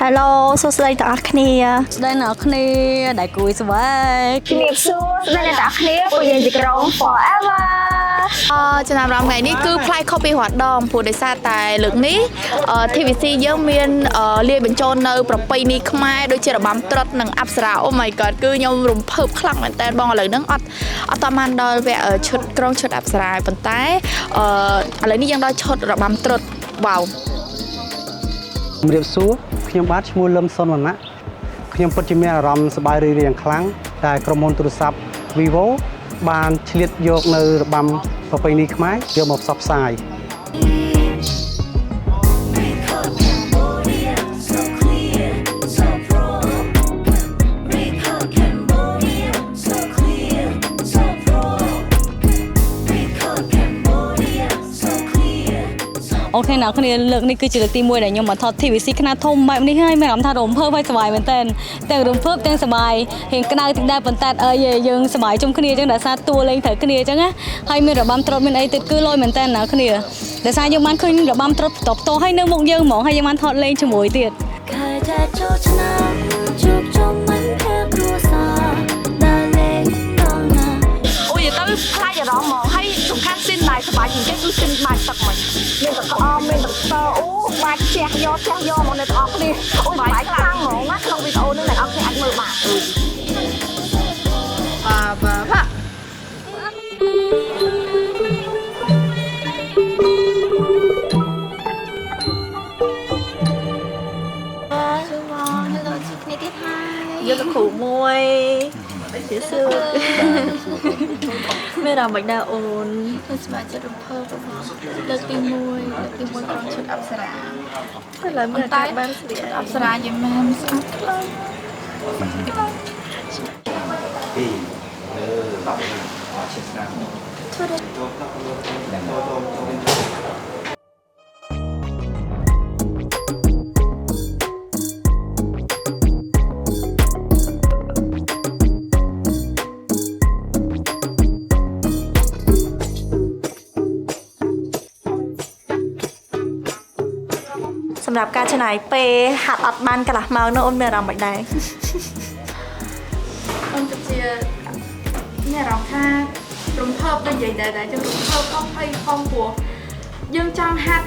Hello សួស្តីទាំងអស់គ្នាស្ដីអ្នកគ្នាដៃគួយស្បែកជំរាបសួរស្ដីអ្នកទាំងអស់គ្នាពួកយើងជាក្រុម Forever ចំណាំរំថ្ងៃនេះគឺផ្លែខុសពីរាល់ដងព្រោះដោយសារតែលើកនេះ TVC យើងមានលាយបញ្ចូលនៅប្រពៃណីខ្មែរដូចជារបាំត្រុដិនិងអប្សរា Oh my god គឺខ្ញុំរំភើបខ្លាំងមែនតើបងឥឡូវហ្នឹងអត់តបានដល់វគ្គឈុតក្រុងឈុតអប្សរាប៉ុន្តែឥឡូវនេះយើងដល់ឈុតរបាំត្រុដិវ៉ាវជំរាបសួរខ្ញុំបាទឈ្មោះលឹមសុនវណ្ណៈខ្ញុំពិតជាមានអារម្មណ៍សប្បាយរីករាយយ៉ាងខ្លាំងតែក្រុមហ៊ុនទូរស័ព្ទ Vivo បានឆ្លៀតយកនៅរបាំប្រពៃណីខ្មែរយកមកផ្សព្វផ្សាយអូខេអ្នកគ្នាលើកនេះគឺជាលើកទី1ដែលខ្ញុំមកថត TVC ខ្នាតធំបែបនេះហើយមានអារម្មណ៍ថារំភើបហើយសប្បាយមែនតើទាំងរំភើបទាំងសប្បាយរៀងក្តៅតិចដែរប៉ុន្តែយើងសប្បាយជុំគ្នាអញ្ចឹងដោយសារតួលេងត្រូវគ្នាអញ្ចឹងណាហើយមានរបាំត្រុដិមានអីទៀតគឺលយមែនតើអ្នកគ្នាដោយសារយើងបានឃើញរបាំត្រុដិផ្ទាល់ផ្ទាល់ហើយនៅមុខយើងហ្មងហើយយើងបានថតលេងជាមួយទៀតអូយទៅខ្លាចអារម្មណ៍ហ្មងហើយសំខាន់ស៊ីនដែរសប្បាយជាងគេគឺស៊ីនបាច់ទឹកមិញមានទឹកក្អមមានទឹកស្ទើអូបាច់ជះយកហ្មងអ្នកទាំងអស់គ្នាអូយបាច់ខ្លាំងហ្មងណាក្នុងវីដេអូនេះអ្នកទាំងអស់គ្នាអាចមើលបានបាទយកទៅគ្រូមួយជាសួរមានអារម្មណ៍មិនដែរអូនខ្ញុំស្មានចិត្តរំភើបរបស់លើកទី1ក្រុមឈុតអប្សរាតែឡើយមានតែបានស្លៀកអប្សរាយ៉ាងណាមិនស្អាតខ្លាំងសម្រាប់ការចំណាយពេលហាត់អត់បានកន្លះម៉ោងនោះអូនមានអារម្មណ៍មិនដែរអូនជាមានអារម្មណ៍ថារំភើបដូចនិយាយដែរតែយើងរំភើបអស់ហើយផងព្រោះយើងចង់ហាត់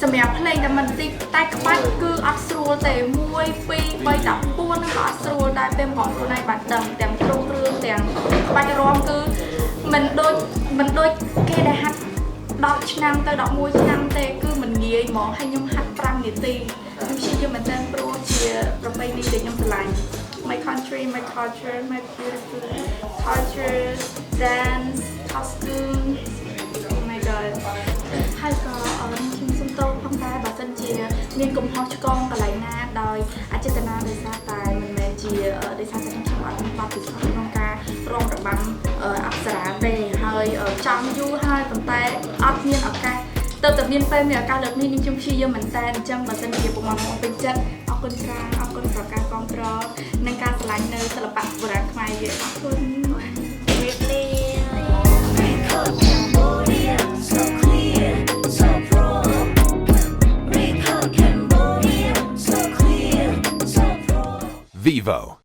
សម្រាប់ភ្លេងតែមិនតិចតែក្បាច់គឺអត់ស្រួលទេ1 2 3 14ហ្នឹងក៏អត់ស្រួលដែរពេលមកខ្លួនឯងបានដឹងទាំងគ្រូគ្រឿងទាំងក្បាច់រាំគឺមិនដូចគេដែលហាត់10ឆ្នាំទៅ11ឆ្នាំទេគឺមិនងាយហ្មងហើយខ្ញុំហាត់5នាទីខ្ញុំព្យាយាមមែនទែនព្រោះជាប្រពៃណីដែលខ្ញុំស្រឡាញ់ my country my culture my beautiful culture dance costume oh my god ហើយក៏ខ្ញុំសូមតបផងដែរបើសិនជាមានកំហុសឆ្គងកន្លែងណាដោយអចេតនាដោយសារតែមិនមែនជាដោយសារតែខ្ញុំអត់មានបទពិសោធន៍ក្នុងការរំរបាំអប្សរាទេហើយចង់យូរហើយប៉ុន្តែអត់មានឱកាសទៅតែមានពេលមានឱកាសលើកនេះខ្ញុំព្យាយាមមែនតើអញ្ចឹងបើសិនជាពុកម៉ែមកពេញចិត្តអរគុណច្រើនអរគុណសម្រាប់ការគាំទ្រនិងការឆ្លាញ់នៅសិល្បៈបុរាណខ្មែរយើងអរគុណរៀបលាVivo